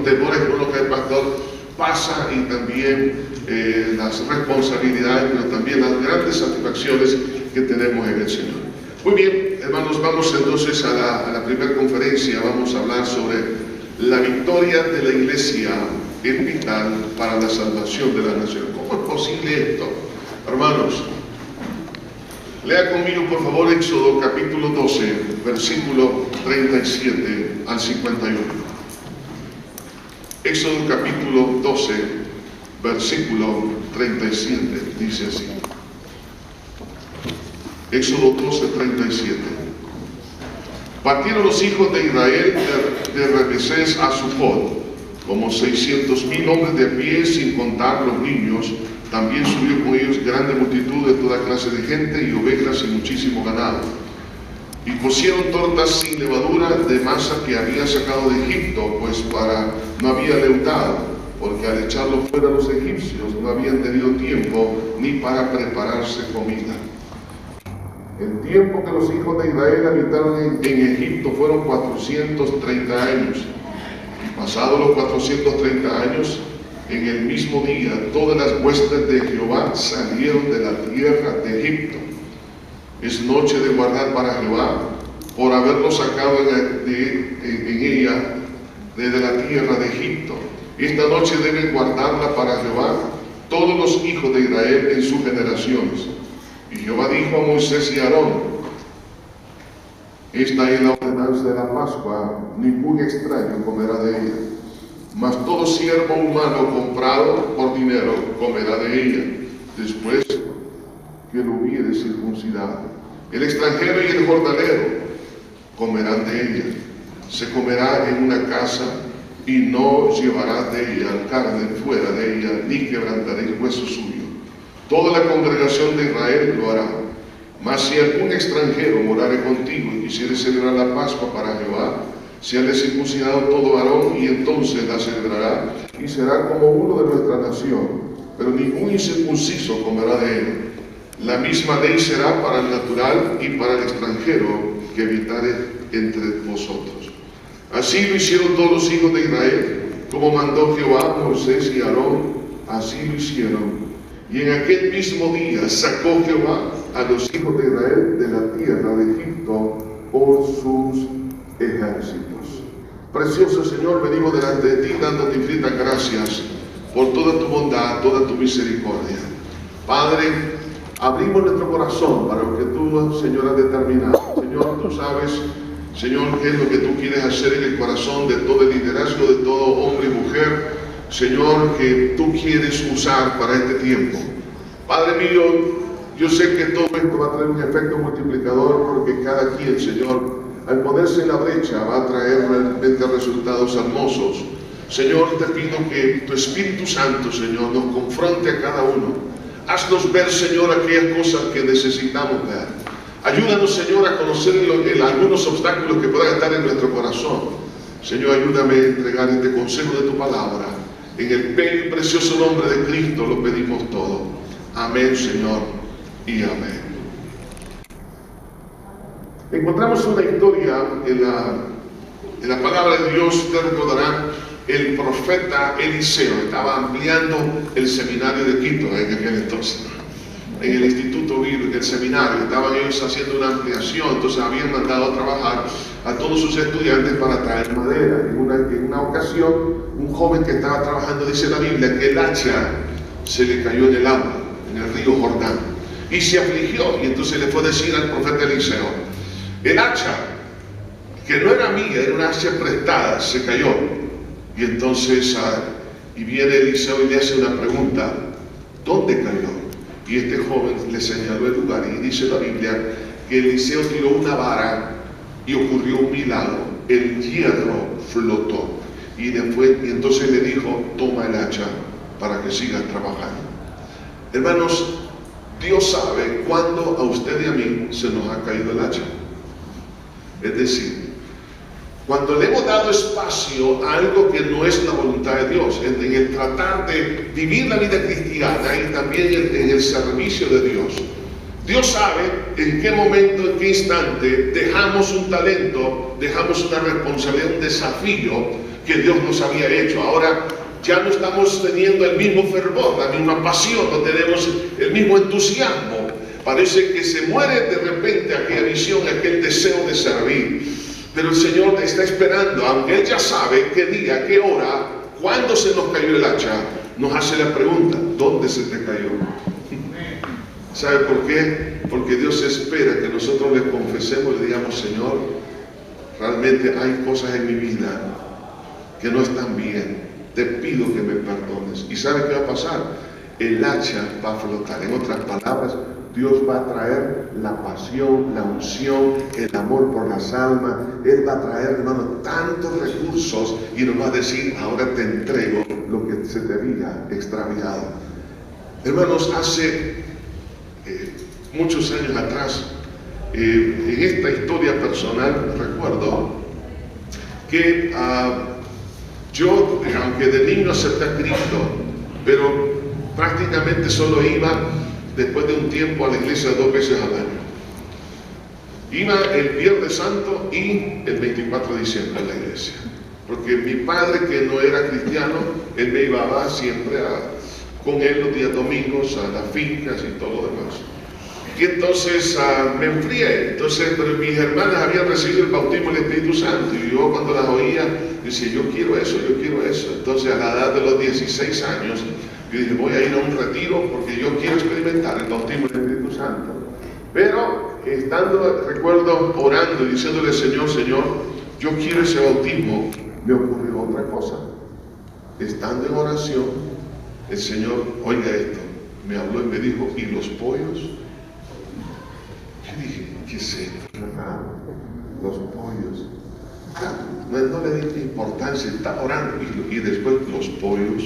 temores con los que el pastor pasa y también las responsabilidades, pero también las grandes satisfacciones que tenemos en el Señor. Muy bien, hermanos, vamos entonces a la primera conferencia. Vamos a hablar sobre la victoria de la iglesia es vital para la salvación de la nación. ¿Cómo es posible esto? Hermanos, lea conmigo por favor Éxodo capítulo 12, versículo 37 al 51. Éxodo capítulo 12, versículo 37, dice así. Éxodo 12, 37. Partieron los hijos de Israel de Ramesés a Sucot, como 600,000 hombres de pie, sin contar los niños. También subió con ellos grande multitud de toda clase de gente, y ovejas y muchísimo ganado. Y cocieron tortas sin levadura de masa que había sacado de Egipto, pues no había leudado, porque al echarlo fuera los egipcios no habían tenido tiempo ni para prepararse comida. El tiempo que los hijos de Israel habitaron en Egipto fueron 430 años. Y pasados los 430 años, en el mismo día, todas las huestes de Jehová salieron de la tierra de Egipto. Es noche de guardar para Jehová, por haberlo sacado en ella desde la tierra de Egipto. Esta noche deben guardarla para Jehová todos los hijos de Israel en sus generaciones. Y Jehová dijo a Moisés y a Aarón: esta es la ordenanza de la Pascua, ningún extraño comerá de ella, mas todo siervo humano comprado por dinero comerá de ella, después que lo hubiere circuncidado. El extranjero y el jornalero comerán de ella. Se comerá en una casa, y no llevarás de ella carne fuera de ella, ni quebrantaréis hueso suyo. Toda la congregación de Israel lo hará. Mas si algún extranjero morare contigo y quisiere celebrar la Pascua para Jehová, se ha circuncidado todo varón, y entonces la celebrará, y será como uno de nuestra nación, pero ningún incircunciso comerá de él. La misma ley será para el natural y para el extranjero que habitare entre vosotros. Así lo hicieron todos los hijos de Israel, como mandó Jehová a Moisés y a Aarón, así lo hicieron. Y en aquel mismo día sacó Jehová a los hijos de Israel de la tierra de Egipto por sus ejércitos. Precioso Señor, venimos delante de ti dándote infinitas gracias por toda tu bondad, toda tu misericordia. Padre, abrimos nuestro corazón para lo que tú, Señor, has determinado. Señor, tú sabes, Señor, qué es lo que tú quieres hacer en el corazón de todo el liderazgo, de todo hombre y mujer, Señor, que tú quieres usar para este tiempo. Padre mío, yo sé que todo esto va a traer un efecto multiplicador, porque cada quien, Señor, al ponerse en la brecha, va a traer realmente resultados hermosos. Señor, te pido que tu Espíritu Santo, Señor, nos confronte a cada uno. Haznos ver, Señor, aquellas cosas que necesitamos ver. Ayúdanos, Señor, a conocer algunos obstáculos que puedan estar en nuestro corazón. Señor, ayúdame a entregar este consejo de tu palabra. En el bello y precioso nombre de Cristo lo pedimos todo. Amén, Señor, y amén. Encontramos una historia en la palabra de Dios. Ustedes recordarán, el profeta Eliseo estaba ampliando el seminario de Quito en aquel entonces. En el instituto bíblico, el seminario, estaban ellos haciendo una ampliación. Entonces habían mandado a trabajar a todos sus estudiantes para traer madera. En una ocasión, un joven que estaba trabajando, dice la Biblia, que el hacha se le cayó en el agua, en el río Jordán, y se afligió. Y entonces le fue a decir al profeta Eliseo: el hacha, que no era mía, era una hacha prestada, se cayó. Y entonces y viene Eliseo y le hace una pregunta: ¿dónde cayó? Y este joven le señaló el lugar, y dice la Biblia que Eliseo tiró una vara y ocurrió un milagro. El hierro flotó, y entonces le dijo: toma el hacha para que sigas trabajando. Hermanos, Dios sabe cuándo a usted y a mí se nos ha caído el hacha. Es decir, cuando le hemos dado espacio a algo que no es la voluntad de Dios, en el tratar de vivir la vida cristiana y también en el servicio de Dios. Dios sabe en qué momento, en qué instante dejamos un talento, dejamos una responsabilidad, un desafío, que Dios nos había hecho. Ahora ya no estamos teniendo el mismo fervor, la misma pasión, no tenemos el mismo entusiasmo. Parece que se muere de repente aquella visión, aquel deseo de servir. Pero el Señor está esperando, aunque Él ya sabe qué día, qué hora, cuándo se nos cayó el hacha, nos hace la pregunta: ¿dónde se te cayó? ¿Sabe por qué? Porque Dios espera que nosotros le confesemos y le digamos: Señor, realmente hay cosas en mi vida que no están bien, te pido que me perdones. ¿Y sabe qué va a pasar? El hacha va a flotar. En otras palabras, Dios va a traer la pasión, la unción, el amor por las almas. Él va a traer, hermano, tantos recursos y nos va a decir: ahora te entrego lo que se te había extraviado. Hermanos, hace muchos años atrás, en esta historia personal, recuerdo que yo, aunque de niño acepté a Cristo, pero prácticamente solo iba después de un tiempo a la iglesia 2 veces al año. Iba el Viernes Santo y el 24 de diciembre a la iglesia, porque mi padre, que no era cristiano, él me llevaba siempre con él los días domingos a las fincas y todo lo demás. Y entonces me enfrié. Pero mis hermanas habían recibido el bautismo del Espíritu Santo, y yo cuando las oía decía: yo quiero eso, yo quiero eso. Entonces, a la edad de los 16 años, yo dije: voy a ir a un retiro porque yo quiero experimentar el bautismo del Espíritu Santo. Pero estando, recuerdo, orando y diciéndole: Señor, yo quiero ese bautismo, me ocurrió otra cosa. Estando en oración, el Señor, oiga esto, me habló y me dijo: ¿y los pollos? Yo dije: ¿qué es esto? Los pollos. No le di importancia, está orando, y después los pollos.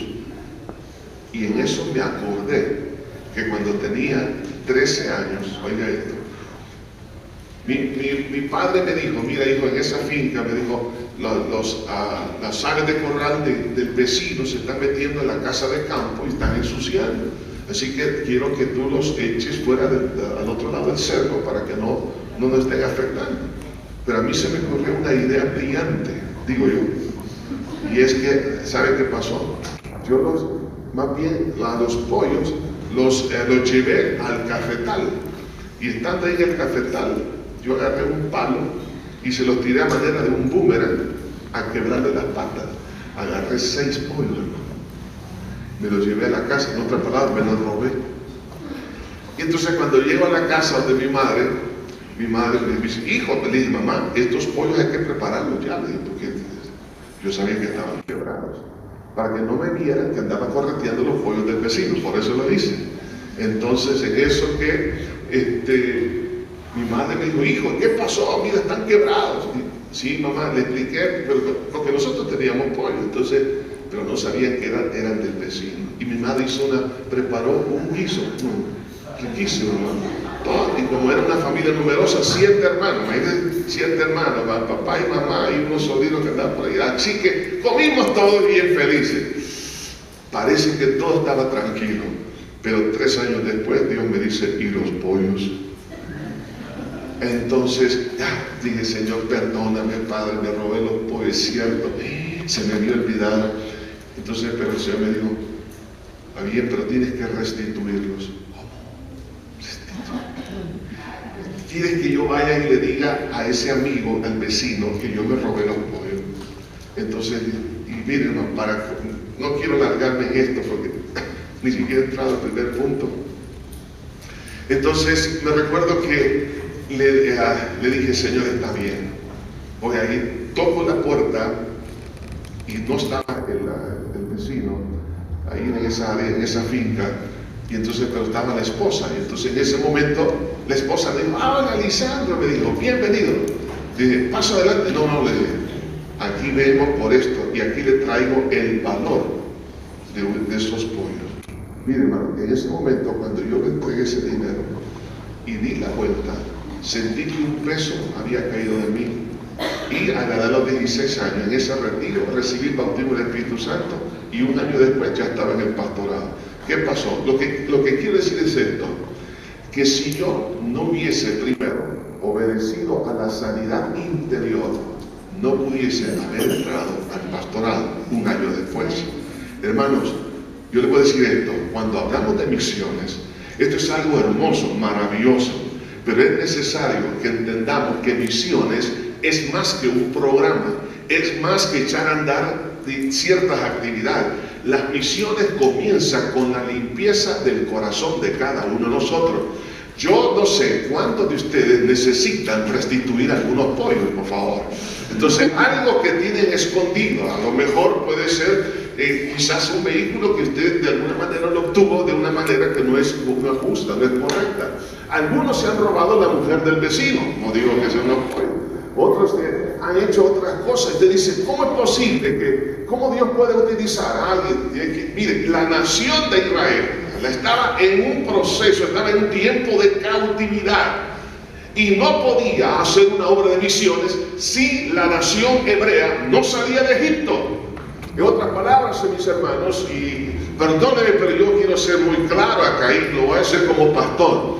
Y en eso me acordé que cuando tenía 13 años, oiga esto, mi padre me dijo: mira, hijo, en esa finca, me dijo, las aves de corral del vecino se están metiendo en la casa de campo y están ensuciando. Así que quiero que tú los eches fuera al otro lado del cerco para que no nos estén afectando. Pero a mí se me ocurrió una idea brillante, digo yo. Y es que, ¿sabe qué pasó? Yo más bien a los pollos los llevé al cafetal. Y estando ahí en el cafetal, yo agarré un palo y se los tiré a manera de un boomerang a quebrarle las patas. Agarré 6 pollos, hermano. Me los llevé a la casa, en otras palabras, me los robé. Y entonces, cuando llego a la casa de mi madre me dice: hijo, le dije: mamá, estos pollos hay que prepararlos ya, le dije, porque yo sabía que estaban quebrados, para que no me vieran que andaba correteando los pollos del vecino. Por eso lo hice. Entonces, en eso que mi madre me dijo: hijo, ¿qué pasó? Mira, están quebrados. Y, sí, mamá, le expliqué, porque nosotros teníamos pollo, entonces, pero no sabían que eran del vecino. Y mi madre preparó un guiso, riquísimo, ¿no? Y como era una familia numerosa, 7 hermanos, imagínense, 7 hermanos, papá y mamá y unos sobrinos que andaban por ahí. Así que comimos todos bien felices. Parece que todo estaba tranquilo, pero 3 años después Dios me dice: ¿y los pollos? Entonces, dije: Señor, perdóname, Padre, me robé los pollos, es cierto, se me había olvidado. Entonces, pero el Señor me dijo: está bien, pero tienes que restituirlos. ¿Quieres que yo vaya y le diga a ese amigo, al vecino, que yo me robé los pollos? Entonces, y miren, no quiero alargarme en esto porque ni siquiera he entrado al primer punto. Entonces, me recuerdo que le dije: Señor, está bien, voy a ir. Toco la puerta y no estaba el vecino ahí en esa área, en esa finca. Y entonces, pero estaba la esposa, y entonces en ese momento la esposa le dijo: hola, Lisandro, me dijo, bienvenido. Dije: paso adelante. No, le dije: aquí vengo por esto, y aquí le traigo el valor de esos pollos. Mire, hermano, en ese momento, cuando yo le entregué ese dinero y di la vuelta, sentí que un peso había caído de mí. Y a la edad de los 16 años, en ese retiro, recibí el bautismo del Espíritu Santo, y un año después ya estaba en el pastorado. ¿Qué pasó? Lo que quiero decir es esto: que si yo no hubiese primero obedecido a la sanidad interior, no pudiese haber entrado al pastorado un año después. Hermanos, yo le puedo decir esto: cuando hablamos de misiones, esto es algo hermoso, maravilloso, pero es necesario que entendamos que misiones es más que un programa, es más que echar a andar ciertas actividades. Las misiones comienzan con la limpieza del corazón de cada uno de nosotros. Yo no sé cuántos de ustedes necesitan restituir algunos pollos, por favor. Entonces, algo que tienen escondido, a lo mejor puede ser quizás un vehículo que usted de alguna manera lo obtuvo de una manera que no es justa, no es correcta. Algunos se han robado la mujer del vecino, no digo que sea una pollo. Otros han hecho otras cosas. Usted dice, ¿cómo es posible cómo Dios puede utilizar a alguien? Mire, la nación de Israel estaba en un proceso, estaba en un tiempo de cautividad y no podía hacer una obra de misiones si la nación hebrea no salía de Egipto. En otras palabras, mis hermanos, y perdónenme, pero yo quiero ser muy claro acá y lo voy a hacer como pastor,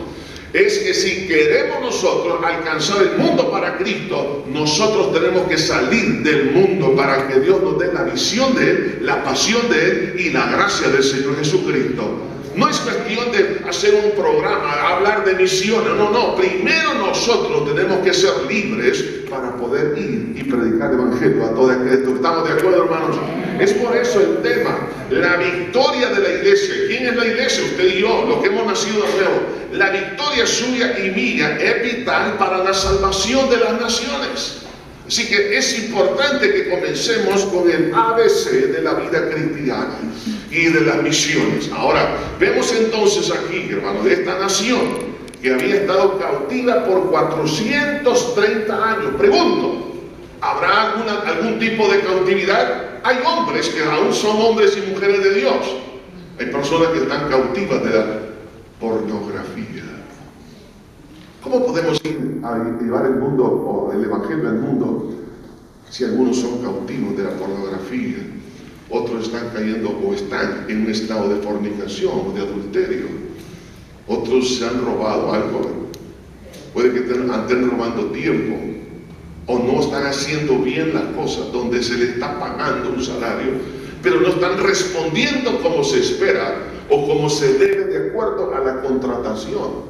es que si queremos nosotros alcanzar el mundo para Cristo, nosotros tenemos que salir del mundo para que Dios nos dé la visión de Él, la pasión de Él y la gracia del Señor Jesucristo. No es cuestión de hacer un programa, hablar de misiones, no. Primero nosotros tenemos que ser libres para poder ir y predicar el Evangelio a toda Cristo. ¿Estamos de acuerdo, hermanos? Es por eso el tema, la victoria de la iglesia. ¿Quién es la iglesia? Usted y yo, los que hemos nacido de nuevo. La victoria suya y mía es vital para la salvación de las naciones. Así que es importante que comencemos con el ABC de la vida cristiana y de las misiones. Ahora, vemos entonces aquí, hermanos, de esta nación que había estado cautiva por 430 años. Pregunto, ¿habrá algún tipo de cautividad? Hay hombres que aún son hombres y mujeres de Dios. Hay personas que están cautivas de la pornografía. ¿Cómo podemos ir a llevar el mundo o el Evangelio al mundo si algunos son cautivos de la pornografía? Otros están cayendo o están en un estado de fornicación o de adulterio. Otros se han robado algo. Puede que estén robando tiempo o no están haciendo bien las cosas, donde se les está pagando un salario, pero no están respondiendo como se espera o como se debe de acuerdo a la contratación.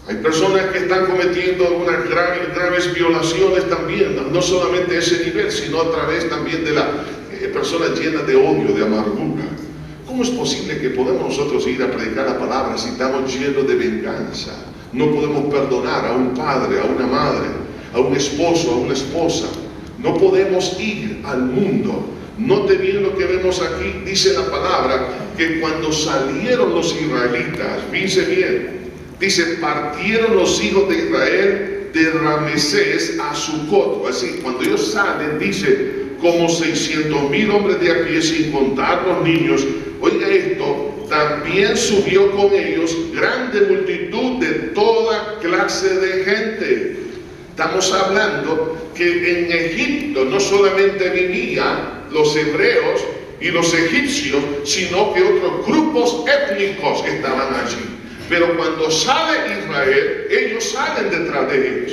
Hay personas que están cometiendo unas graves violaciones también, no solamente a ese nivel, sino a través también de las personas llenas de odio, de amargura. ¿Cómo es posible que podemos nosotros ir a predicar la palabra si estamos llenos de venganza? No podemos perdonar a un padre, a una madre, a un esposo, a una esposa. No podemos ir al mundo. Note bien lo que vemos aquí, dice la palabra, que cuando salieron los israelitas, fíjense bien, dice, partieron los hijos de Israel de Ramesés a Sucot. Así, cuando ellos salen, dice, como 600,000 hombres de a pie, sin contar los niños. Oiga esto, también subió con ellos grande multitud de toda clase de gente. Estamos hablando que en Egipto no solamente vivían los hebreos y los egipcios, sino que otros grupos étnicos estaban allí. Pero cuando sale Israel, ellos salen detrás de ellos.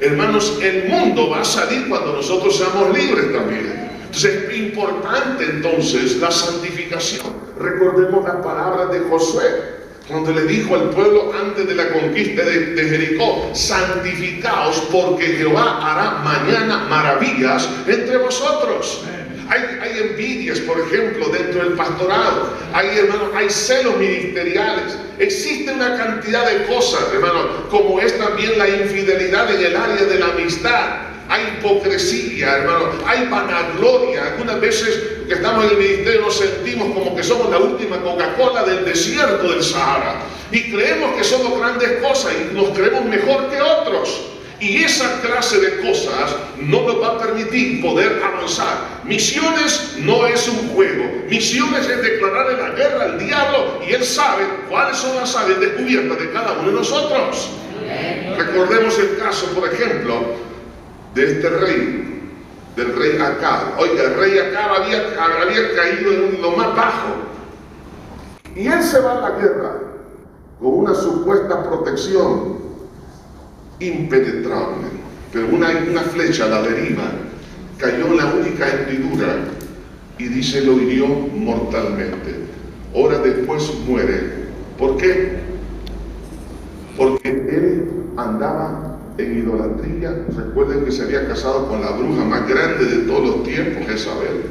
Hermanos, el mundo va a salir cuando nosotros seamos libres también. Entonces es importante entonces la santificación. Recordemos las palabras de Josué, cuando le dijo al pueblo antes de la conquista de Jericó, santificaos porque Jehová hará mañana maravillas entre vosotros. Hay envidias, por ejemplo, dentro del pastorado. Hay celos ministeriales. Existe una cantidad de cosas, hermano, como es también la infidelidad en el área de la amistad. Hay hipocresía, hermano, hay vanagloria. Algunas veces que estamos en el ministerio nos sentimos como que somos la última Coca-Cola del desierto del Sahara. Y creemos que somos grandes cosas y nos creemos mejor que otros. Y esa clase de cosas no nos va a permitir poder avanzar. Misiones no es un juego. Misiones es declararle la guerra al diablo y él sabe cuáles son las áreas descubiertas de cada uno de nosotros. Recordemos el caso, por ejemplo, de este rey, del rey Acab. Oiga, el rey Acab había caído en lo más bajo. Y él se va a la guerra con una supuesta protección impenetrable, pero una flecha a la deriva cayó en la única hendidura y dice, lo hirió mortalmente. Horas después muere. ¿Por qué? Porque él andaba en idolatría. Recuerden que se había casado con la bruja más grande de todos los tiempos, Jezabel.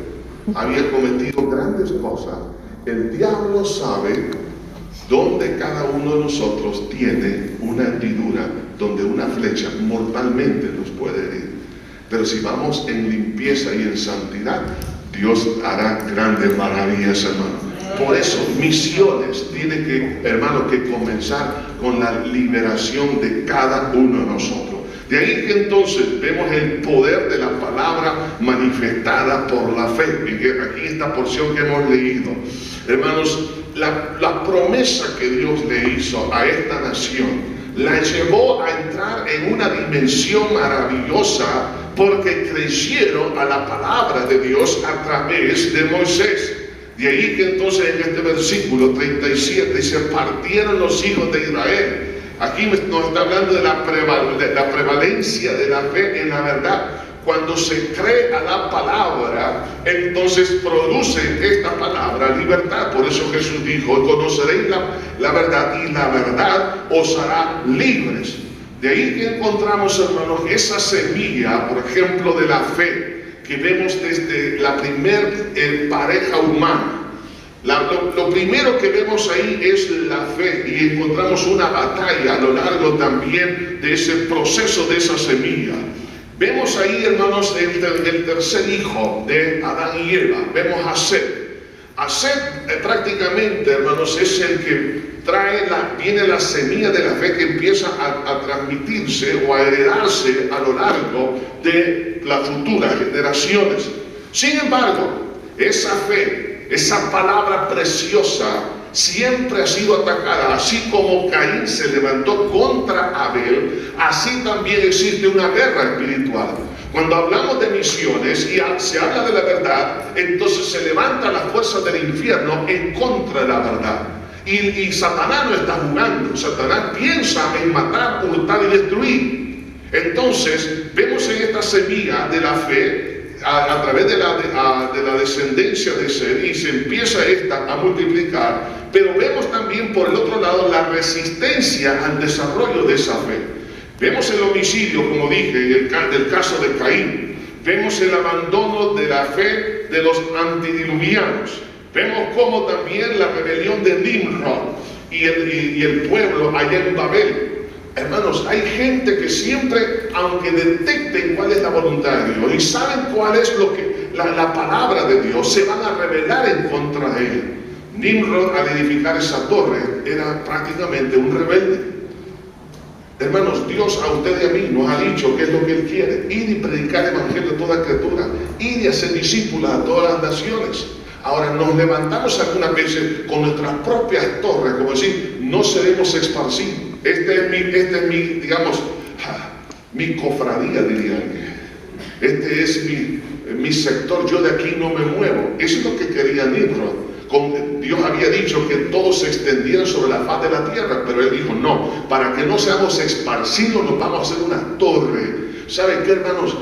Había cometido grandes cosas. El diablo sabe dónde cada uno de nosotros tiene una hendidura, donde una flecha mortalmente nos puede herir. Pero si vamos en limpieza y en santidad, Dios hará grandes maravillas, hermano. Por eso, misiones tiene que, hermano, que comenzar con la liberación de cada uno de nosotros. De ahí que entonces vemos el poder de la palabra manifestada por la fe. Aquí esta porción que hemos leído. Hermanos, la promesa que Dios le hizo a esta nación la llevó a entrar en una dimensión maravillosa porque creyeron a la palabra de Dios a través de Moisés. De ahí que entonces en este versículo 37 dice, partieron los hijos de Israel. Aquí nos está hablando de la prevalencia de la fe en la verdad. Cuando se cree a la palabra, entonces produce esta palabra libertad. Por eso Jesús dijo, conoceréis la verdad y la verdad os hará libres. De ahí que encontramos, hermanos, esa semilla, por ejemplo, de la fe, que vemos desde la primer pareja humana. Lo primero que vemos ahí es la fe, y encontramos una batalla a lo largo también de ese proceso de esa semilla. Vemos ahí, hermanos, el tercer hijo de Adán y Eva. Vemos a Set. A Set prácticamente, hermanos, es el que viene la semilla de la fe que empieza a transmitirse o a heredarse a lo largo de las futuras generaciones. Sin embargo, esa fe, esa palabra preciosa, siempre ha sido atacada. Así como Caín se levantó contra Abel, así también existe una guerra espiritual. Cuando hablamos de misiones y se habla de la verdad, entonces se levantan las fuerzas del infierno en contra de la verdad. Y Satanás no está jugando. Satanás piensa en matar, hurtar y destruir. Entonces vemos en esta semilla de la fe a través de la descendencia de Set, y se empieza esta a multiplicar, pero vemos también por el otro lado la resistencia al desarrollo de esa fe. Vemos el homicidio, como dije, del caso de Caín. Vemos el abandono de la fe de los antidiluvianos. Vemos como también la rebelión de Nimrod y el pueblo allá en Babel. Hermanos, hay gente que siempre, aunque detecten cuál es la voluntad de Dios y saben cuál es la palabra de Dios, se van a rebelar en contra de él. Nimrod, al edificar esa torre, era prácticamente un rebelde. Hermanos, Dios a usted y a mí nos ha dicho qué es lo que Él quiere: ir y predicar el evangelio a toda criatura, ir y hacer discípulos a todas las naciones. Ahora nos levantamos algunas veces con nuestras propias torres, como decir, no seremos esparcidos. Este es mi, digamos, mi cofradía, diría alguien. Este es mi sector, yo de aquí no me muevo. Eso es lo que quería Nimrod. Dios había dicho que todos se extendieran sobre la faz de la tierra, pero él dijo, no, para que no seamos esparcidos nos vamos a hacer una torre. ¿Saben qué, hermanos?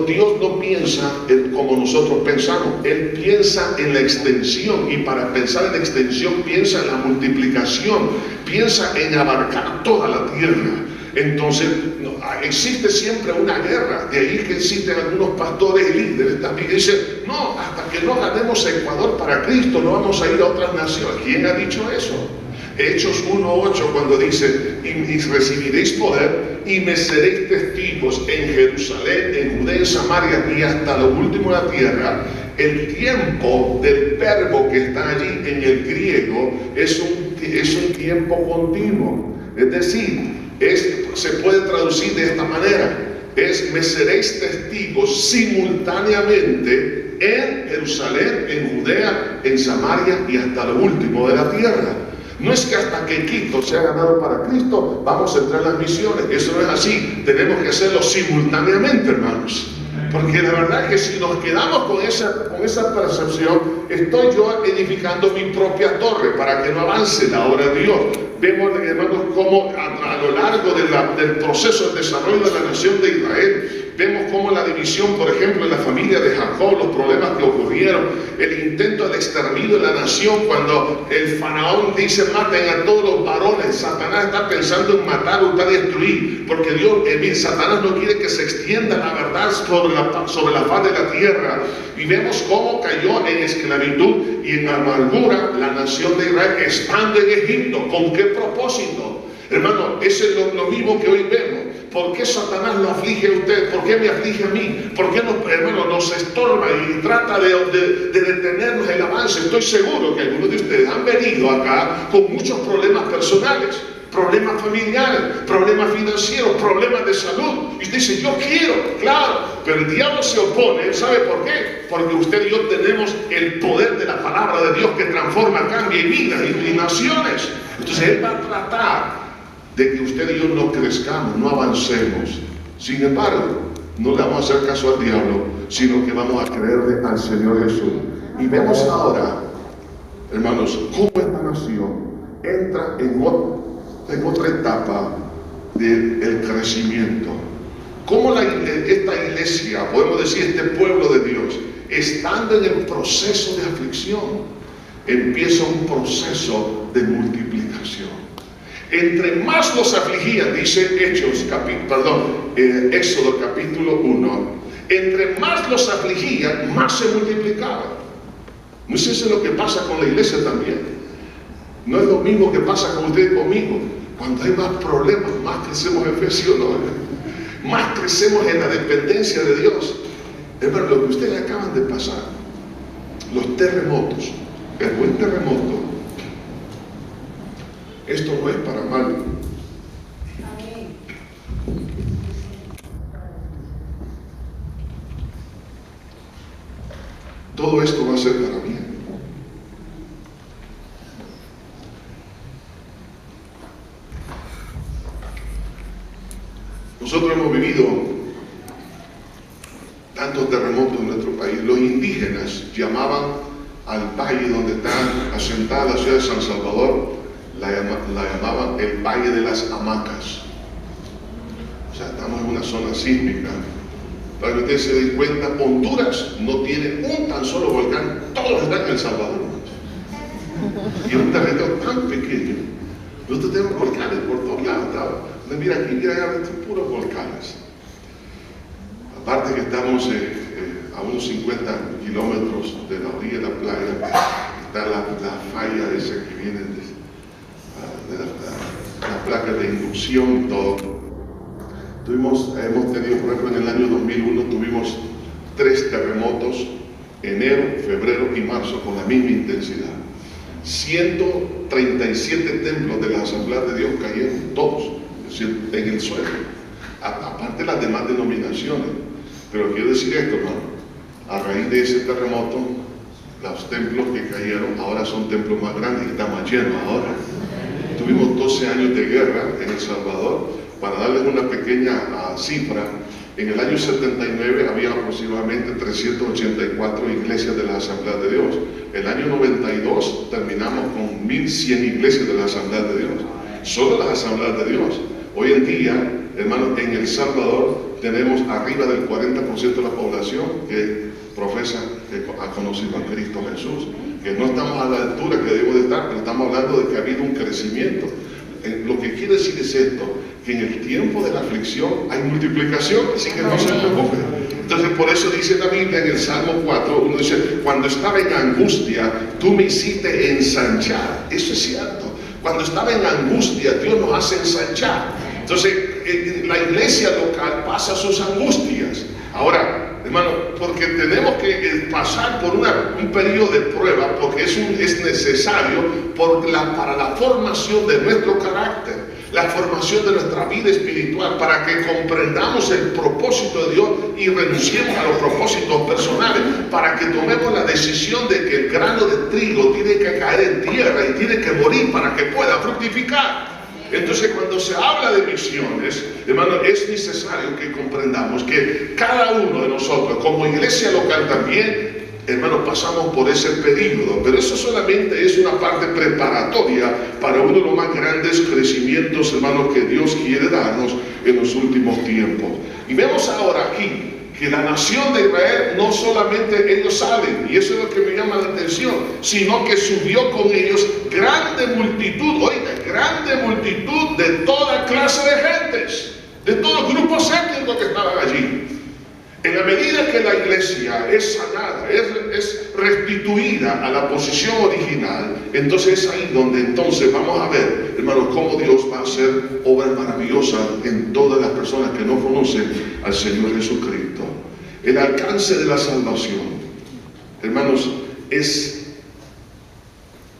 Dios no piensa como nosotros pensamos. Él piensa en la extensión, y para pensar en la extensión piensa en la multiplicación, piensa en abarcar toda la tierra. Entonces existe siempre una guerra. De ahí que existen algunos pastores y líderes también que dicen, no, hasta que no ganemos Ecuador para Cristo no vamos a ir a otras naciones. ¿Quién ha dicho eso? Hechos 1:8, cuando dice, y recibiréis poder y me seréis testigos en Jerusalén, en Judea, en Samaria y hasta lo último de la tierra. El tiempo del verbo que está allí en el griego es un tiempo continuo. Es decir, se puede traducir de esta manera: me seréis testigos simultáneamente en Jerusalén, en Judea, en Samaria y hasta lo último de la tierra. No es que hasta que Quito sea ganado para Cristo vamos a entrar en las misiones. Eso no es así. Tenemos que hacerlo simultáneamente, hermanos. Porque la verdad es que si nos quedamos con esa percepción, estoy yo edificando mi propia torre para que no avance la obra de Dios. Vemos, hermanos, cómo a lo largo del proceso de desarrollo de la nación de Israel, Vemos cómo la división, por ejemplo, en la familia de Jacob, los problemas que ocurrieron, el intento de exterminio de la nación, cuando el faraón dice maten a todos los varones. Satanás está pensando en matar o destruir, porque Satanás no quiere que se extienda la verdad sobre la faz de la tierra. Y vemos cómo cayó en esclavitud y en amargura la nación de Israel estando en Egipto. ¿Con qué propósito? Hermano, eso es lo mismo que hoy vemos. ¿Por qué Satanás lo aflige a usted? ¿Por qué me aflige a mí? ¿Por qué nos estorba y trata de detenernos el avance? Estoy seguro que algunos de ustedes han venido acá con muchos problemas personales, problemas familiares, problemas financieros, problemas de salud. Y usted dice, yo quiero, claro, pero el diablo se opone. ¿Sabe por qué? Porque usted y yo tenemos el poder de la palabra de Dios que transforma, cambia vidas y naciones. Entonces Él va a tratar de que usted y yo no crezcamos, no avancemos. Sin embargo, no le vamos a hacer caso al diablo, sino que vamos a creerle al Señor Jesús. Y vemos ahora, hermanos, cómo esta nación entra en otra etapa del crecimiento. Cómo esta iglesia, podemos decir este pueblo de Dios, estando en el proceso de aflicción, empieza un proceso de multiplicación. Entre más los afligían, dice Éxodo capítulo 1, entre más los afligían, más se multiplicaban. No sé si es lo que pasa con la iglesia también. No es lo mismo que pasa con usted y conmigo. Cuando hay más problemas, más crecemos en fe, ¿sí o no? Más crecemos en la dependencia de Dios. Es verdad, lo que ustedes acaban de pasar, los terremotos, el buen terremoto, esto no es para mal. Todo esto va a ser para bien. Nosotros hemos vivido tantos terremotos en nuestro país. Los indígenas llamaban al valle donde está asentada la ciudad de San Salvador, la llamaban el Valle de las Hamacas. O sea, estamos en una zona sísmica. Para que ustedes se den cuenta, Honduras no tiene un tan solo volcán, todos están en El Salvador. Y es un territorio tan pequeño. Nosotros tenemos volcanes por todos lados. Mira aquí, mira allá, estos puros volcanes. Aparte que estamos a unos 50 kilómetros de la orilla de la playa, está la falla esa que viene de la placa de inducción y todo. Hemos tenido, por ejemplo, en el año 2001 tuvimos 3 terremotos, enero, febrero y marzo, con la misma intensidad. 137 templos de la Asamblea de Dios cayeron, todos, en el suelo, aparte de las demás denominaciones. Pero quiero decir esto, hermano, a raíz de ese terremoto, los templos que cayeron ahora son templos más grandes y están más llenos ahora. Tuvimos 12 años de guerra en El Salvador. Para darles una pequeña cifra, en el año 79 había aproximadamente 384 iglesias de la Asamblea de Dios. El año 92 terminamos con 1100 iglesias de la Asamblea de Dios. Solo las Asambleas de Dios. Hoy en día, hermanos, en El Salvador tenemos arriba del 40% de la población que profesa que ha conocido a Cristo Jesús. Que no estamos a la altura que debemos de estar, pero estamos hablando de que ha habido un crecimiento. Lo que quiere decir es esto, que en el tiempo de la aflicción hay multiplicación, así que no se preocupen. Entonces por eso dice la Biblia en el Salmo 4, uno dice, cuando estaba en angustia, tú me hiciste ensanchar. Eso es cierto. Cuando estaba en angustia, Dios nos hace ensanchar. Entonces la iglesia local pasa sus angustias. Ahora, hermano, porque tenemos que pasar por un periodo de prueba, porque es necesario para la formación de nuestro carácter, la formación de nuestra vida espiritual, para que comprendamos el propósito de Dios y renunciemos a los propósitos personales, para que tomemos la decisión de que el grano de trigo tiene que caer en tierra y tiene que morir para que pueda fructificar. Entonces, cuando se habla de misiones, hermano, es necesario que comprendamos que cada uno de nosotros, como iglesia local también, hermano, pasamos por ese período, pero eso solamente es una parte preparatoria para uno de los más grandes crecimientos, hermano, que Dios quiere darnos en los últimos tiempos. Y vemos ahora aquí que la nación de Israel, no solamente ellos salen, y eso es lo que me llama la atención, sino que subió con ellos grande multitud, oiga, grande multitud de toda clase de gentes, de todos los grupos étnicos que estaban allí. En la medida que la iglesia es sanada, es restituida a la posición original, entonces es ahí donde entonces vamos a ver, hermanos, cómo Dios va a hacer obras maravillosas en todas las personas que no conocen al Señor Jesucristo. El alcance de la salvación, hermanos, es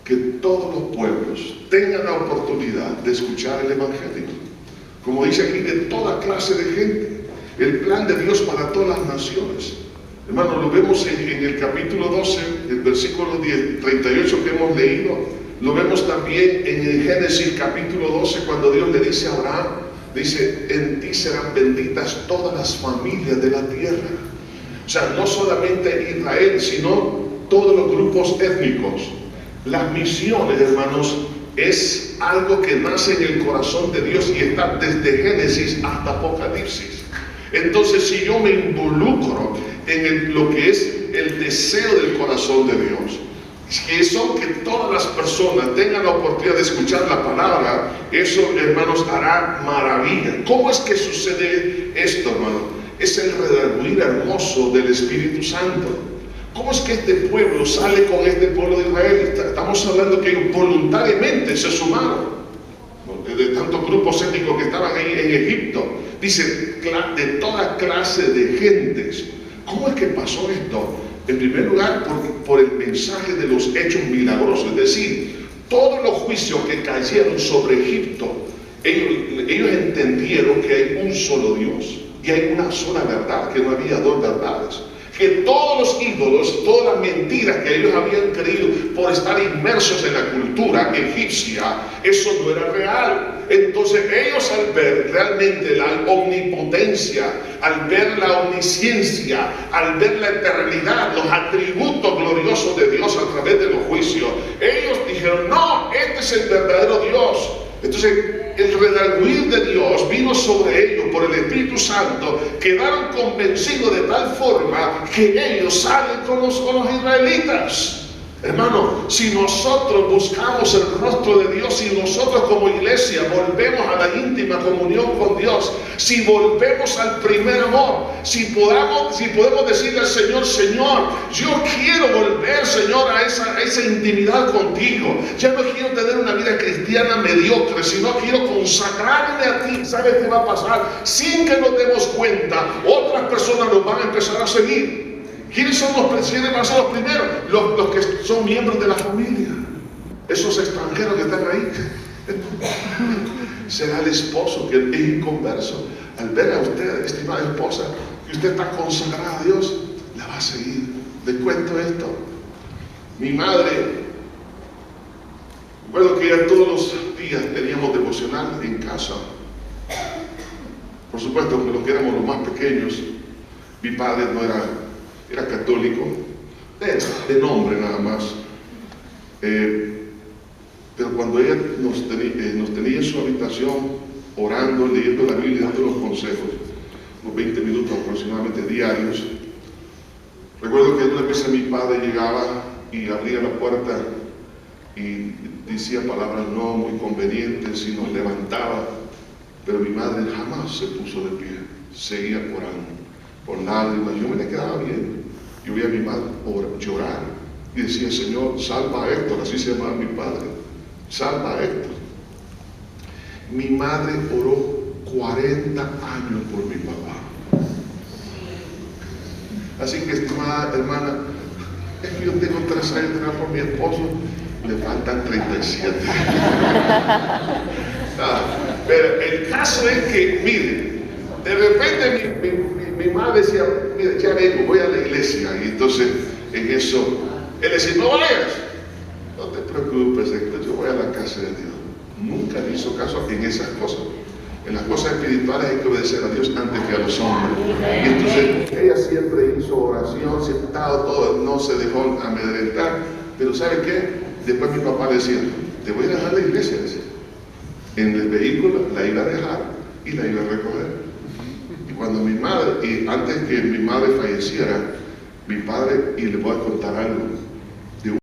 que todos los pueblos tengan la oportunidad de escuchar el Evangelio. Como dice aquí, de toda clase de gente. El plan de Dios para todas las naciones. Hermano, lo vemos en el capítulo 12, el versículo 38 que hemos leído. Lo vemos también en el Génesis capítulo 12, cuando Dios le dice a Abraham, dice, en ti serán benditas todas las familias de la tierra. O sea, no solamente Israel, sino todos los grupos étnicos. Las misiones, hermanos, es algo que nace en el corazón de Dios y está desde Génesis hasta Apocalipsis. Entonces, si yo me involucro en lo que es el deseo del corazón de Dios, que son que todas las personas tengan la oportunidad de escuchar la palabra, eso, hermanos, hará maravilla. ¿Cómo es que sucede esto, hermano? Es el redarguir hermoso del Espíritu Santo. ¿Cómo es que este pueblo sale con este pueblo de Israel? Estamos hablando que ellos voluntariamente se sumaron, de tantos grupos étnicos que estaban ahí en Egipto. Dice, de toda clase de gentes. ¿Cómo es que pasó esto? En primer lugar, por el mensaje de los hechos milagrosos. Es decir, todos los juicios que cayeron sobre Egipto, ellos entendieron que hay un solo Dios y hay una sola verdad, que no había dos verdades. Que todos los ídolos, todas las mentiras que ellos habían creído por estar inmersos en la cultura egipcia, eso no era real. Entonces ellos, al ver realmente la omnipotencia, al ver la omnisciencia, al ver la eternidad, los atributos gloriosos de Dios a través de los juicios, ellos dijeron, no, este es el verdadero Dios. Entonces el redarguir de Dios vino sobre ellos por el Espíritu Santo, quedaron convencidos de tal forma que ellos salen con los israelitas. Hermano, si nosotros buscamos el rostro de Dios, si nosotros como iglesia volvemos a la íntima comunión con Dios, si volvemos al primer amor, si podemos decirle al Señor, Señor, yo quiero volver, Señor, a esa intimidad contigo. Ya no quiero tener una vida cristiana mediocre, sino quiero consagrarme a ti. ¿Sabes qué va a pasar? Sin que nos demos cuenta, otras personas nos van a empezar a seguir. ¿Quiénes son quiénes van a ser los primeros? Los que son miembros de la familia. Esos extranjeros que están ahí. Será el esposo que es inconverso. Al ver a usted, estimada esposa, que usted está consagrada a Dios, la va a seguir. Les cuento esto. Mi madre, recuerdo que ya todos los días teníamos devocional en casa. Por supuesto, que los que éramos los más pequeños, mi padre no era católico, de nombre nada más, pero cuando ella nos tenía en su habitación orando, leyendo la Biblia y dando los consejos, unos 20 minutos aproximadamente diarios, recuerdo que una vez mi padre llegaba y abría la puerta y decía palabras no muy convenientes y nos levantaba, pero mi madre jamás se puso de pie, seguía orando con lágrimas. Yo me le quedaba bien. Yo vi a mi madre llorar y decía, Señor, salva a Héctor, así se llamaba mi padre, salva a Héctor. Mi madre oró 40 años por mi papá. Así que, estimada hermana, es que yo tengo 3 años de orar por mi esposo, le faltan 37. Pero el caso es que, mire, de repente mi madre decía, mire, ya vengo, voy a la iglesia. Y entonces, en eso, él decía, no vayas. No te preocupes, Héctor, yo voy a la casa de Dios. Nunca le hizo caso en esas cosas. En las cosas espirituales hay que obedecer a Dios antes que a los hombres. Y entonces, ella siempre hizo oración, siempre estaba todo, no se dejó amedrentar. Pero ¿sabe qué? Después mi papá decía, te voy a dejar la iglesia, decía. En el vehículo la iba a dejar y la iba a recoger. cuando mi madre, y antes que mi madre falleciera, mi padre, y le voy a contar algo,